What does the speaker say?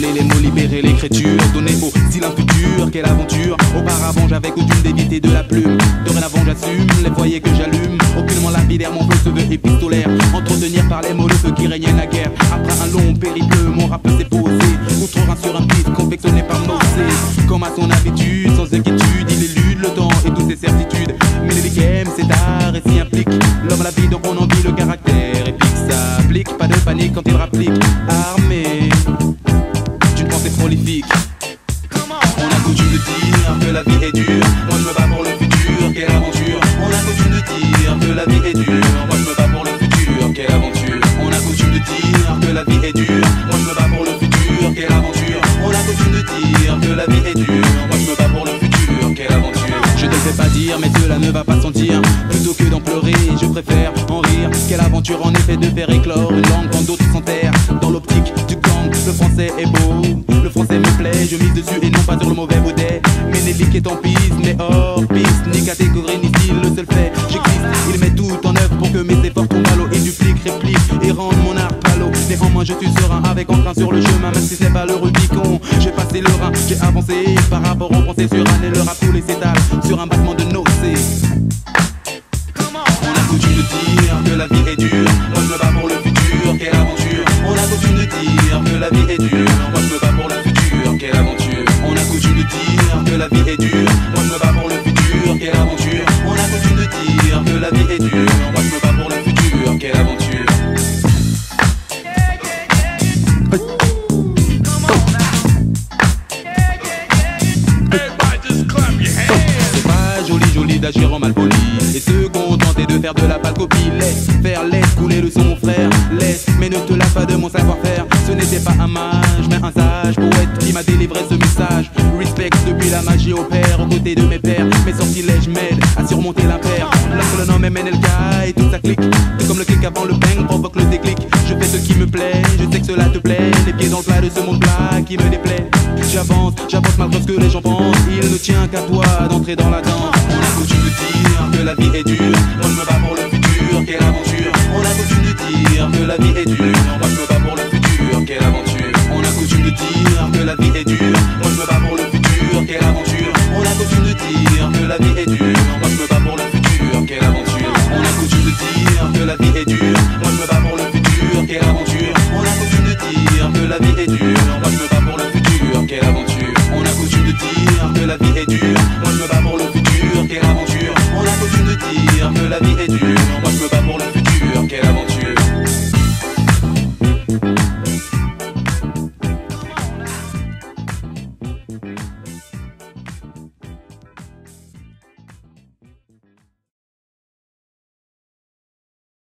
Les mots, libérer l'écriture, donner au style un futur, quelle aventure. Auparavant j'avais coutume d'éviter de la plume, dorénavant j'assume les foyers que j'allume. Aucunement lapidaire, mon feu se veut épistolaire, entretenir par les mots le feu qui régnait naguère. Après un long périple, mon rap s'est posé, outre-Rhin sur un beat confectionné par Mosé. Comme à son habitude, sans inquiétude, il élude le temps et toutes ses certitudes. Mais les week-ends, c'est art et s'y implique l'homme à la vie dont on envie le caractère épique. S'applique, pas de panique quand il rapplique, armé c'est prolifique. On a coutume de dire que la vie est dure, moi je me bats pour le futur, quelle aventure. On a coutume de dire que la vie est dure, moi je me bats pour le futur, quelle aventure. On a coutume de dire que la vie est dure, moi je me bats pour le futur, quelle aventure. On a coutume de dire que la vie est dure, moi je me bats pour le futur, quelle aventure. Je ne sais pas dire, mais cela ne va pas sentir. Plutôt que d'en pleurer, je préfère en rire. Quelle aventure en effet de faire éclore une langue quand d'autres s'enterrent. Dans l'optique du gang, le français est beau, le français me plaît, je mise dessus et non pas sur le mauvais baudet. Ménélique est en piste, mais hors piste, ni catégorie ni style, le seul fait, j'existe. Il met tout en œuvre pour que mes efforts tombent à l'eau. Il duplique, réplique et rend mon art palo. Néanmoins je suis serein avec entrain sur le chemin, même si ce n'est pas le Rubicon. J'ai passé le Rhin, j'ai avancé par rapport aux pensées sur un et le rap coulé s'étale sur un battement de nocées. On a coutume de dire que la vie est dure, moi je me bats pour le futur, quelle aventure. On a coutume de dire que la vie est dure, moi je me bats pour le futur, quelle aventure. On a coutume de dire que la vie est dure, moi je me bats pour le futur, quelle aventure. On a coutume de dire que la vie est dure, moi je me bats pour le futur, quelle aventure. Joli d'agir en malpoli, et se contenter de faire de la pâle copie. Laisse couler le son frère, laisse, mais ne te lave pas de mon savoir-faire. Ce n'était pas un mage, mais un sage poète qui m'a délivré ce message. Respect depuis la magie opère, aux côtés de mes pères. Mes sortilèges m'aident à surmonter l'impair. Lorsque le nom est MNLK et tout ça clique, c'est comme le clic avant le bang provoque le déclic. Je fais ce qui me plaît, je sais que cela te plaît. Les pieds dans le plat de ce monde plat qui me déplaît. J'avance malgré ce que les gens pensent. Il ne tient qu'à toi d'entrer dans la danse. On a coutume de dire que la vie est dure, moi je me bats pour le futur, quelle aventure. On a coutume de dire que la vie est dure, moi je me bats pour le futur, quelle aventure. On a coutume de dire que la vie est dure, moi je me bats pour le futur, quelle aventure. On a coutume de dire que la vie est dure.